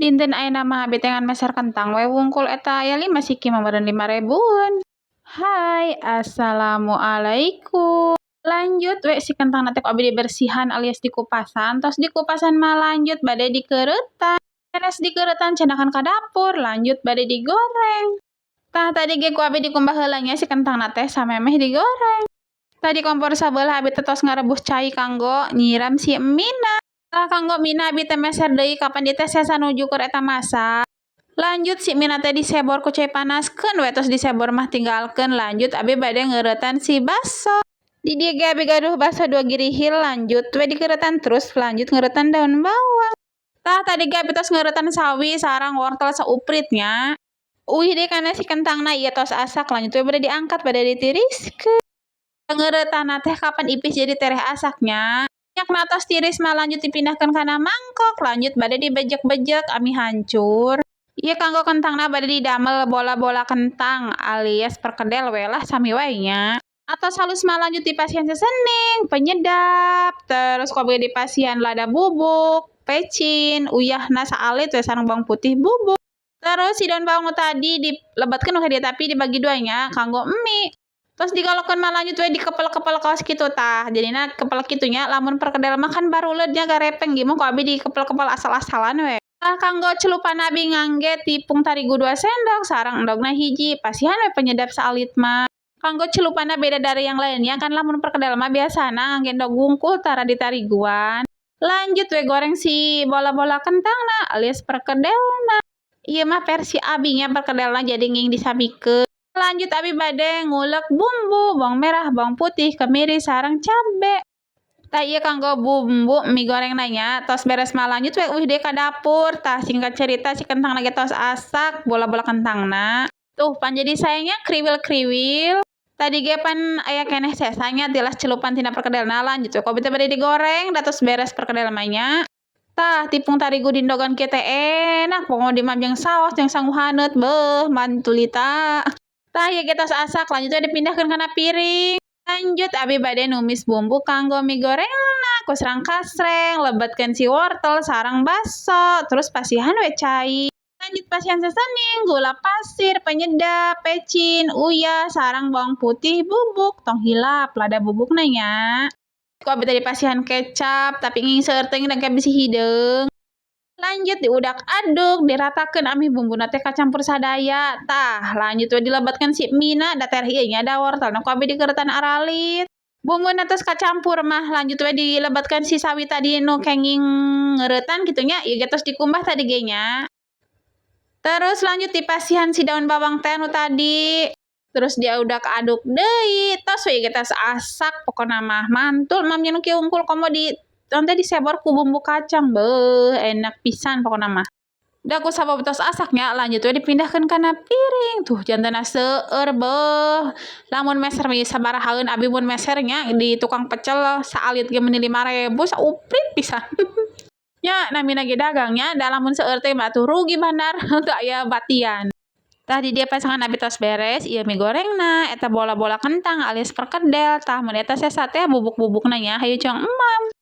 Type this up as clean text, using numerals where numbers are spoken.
Dinten ayeuna mah betengan meser kentang we wungkul eta aya 5 siki mah meureun 5.000-an. Hai, assalamualaikum. Lanjut we si kentang teh ku abi dibersihan alias dikupasan, tos dikupasan mah lanjut bade dikeuretan. Beres dikeuretan cendakan ka dapur, lanjut bade digoreng. Tah tadi ge ku abi dikumbah heula nya si kentang teh samemeh digoreng. Tadi kompor sabelah abi teh tos ngarebus cai kanggo nyiram si mina. Tah kanggo mina abi teh meser deui kapan dieu teh sesa nuju keur eta masak. Lanjut si mina teh disebor ku cai panaskeun we tos disebor mah tinggalkeun lanjut abi bade ngeuretan si baso. Di dieu ge abi gaduh baso 2 girihil lanjut we dikeuretan terus lanjut ngeuretan daun bawang. Tah tadi ge abi tos ngeuretan sawi sareng wortel saupritnya. Uih deui kana si kentangna ieu tos asak lanjut we bade diangkat bade ditiriskeun. Ngeuretanna teh kapan ipis jadi tereh asaknya. Minyakna tos tiris mah lanjut dipindahkeun kana mangkok lanjut bade dibejek-bejek ami hancur. Ieu kanggo kentangna bade didamel bola-bola kentang alias perkedel we lah sami wae nya. Atos halus mah lanjut dipasihan sesening, penyedap, terus ku abi dipasihan lada bubuk, pecin, uyahna saalit we sareng bawang putih bubuk. Terus si daun bawang tadi dilebatkeun ka dieu tapi dibagi dua nya kanggo emi. Terus digalokeun mah lanjut we dikepel-kepel kaos kitu tah. Jadina kepel kitu nya lamun perkedel mah kan baruleud nya garepeng gimana ku abi dikepel-kepel asal-asalan we. Tah kanggo celupan abi ngangge tepung tarigu 2 sendok sareng endogna hiji pasihan we penyedap saalit mah. Kanggo celupanna beda dari yang lainnya kan lamun perkedel mah biasana ngangge endog wungkul tara ditariguan. Lanjut we goreng si bola-bola kentangna alias perkedelna. Ieu mah versi abi nya perkedelna jadi nging disamikeun. Lanjut abi bade ngulek bumbu, bawang merah, bawang putih, kemiri sareng cabe. Tah ieu kanggo bumbu mie goreng nya tos beres mah lanjut we uih deui ka dapur. Tah singkat cerita si kentangna ge tos asak, bola-bola kentangna. Tuh pan jadi sayangnya kriwil-kriwil. Tadi ge pan aya keneh sesanya tilas celupan tina perkedelna lanjut we kopi teh bade digoreng da tos beres perkedel mah nya. Tah tepung tarigu dindogan kieu teh enak pokona dimam jeung saos jeung sangu haneut beuh mantulita. Tah ieu ge tos asak lanjut we dipindahkeun kana piring. Lanjut abi bade numis bumbu kanggo mie gorengna ku srang-kasreng lebetkeun si wortel sareng baso terus pasihan we cai. Lanjut pasihan sesening gula pasir penyedap pecin uyah sareng bawang putih bubuk tong hilap lada bubukna nya. Ku abi tadi pasihan kecap tapi nging seueur teuing da bisi hideung. Lanjut diudak aduk diratakeun ami bumbuna teh kacampur sadaya. Tah lanjut we dilebatkeun si mina da tereh ieu nya da wortelna ku abi dikeuretan aralit. Bumbuna tos kacampur mah lanjut we dilebatkeun si sawi tadi nu kenging ngeuretan kitu nya ieu ge tos dikumbah tadi ge nya. Terus lanjut dipasihan si daun bawang teh nu tadi. Terus diudak aduk deui. Tos we ge tos asak pokona mah mantul mam nya nu kieu wungkul komo di teh disebor ku bumbu kacang beuh enak pisan pokona mah. Da ku sabab tos asaknya lanjut we dipindahkeun kana piring. Tuh jantena seueur beuh. Lamun meser we sabarahaeun abi mun mesernya di tukang pecel saalit ge meuni 5.000 sauprit pisan. Nya namina ge dagangnya da lamun seueur teh mah tuh rugi bandar teu aya batian. Tah di dieu pasangan abi tos beres ieu mie gorengna eta bola-bola kentang alias perkedel tah mun eta sesa teh bubuk-bubukna nya hayu cong emam.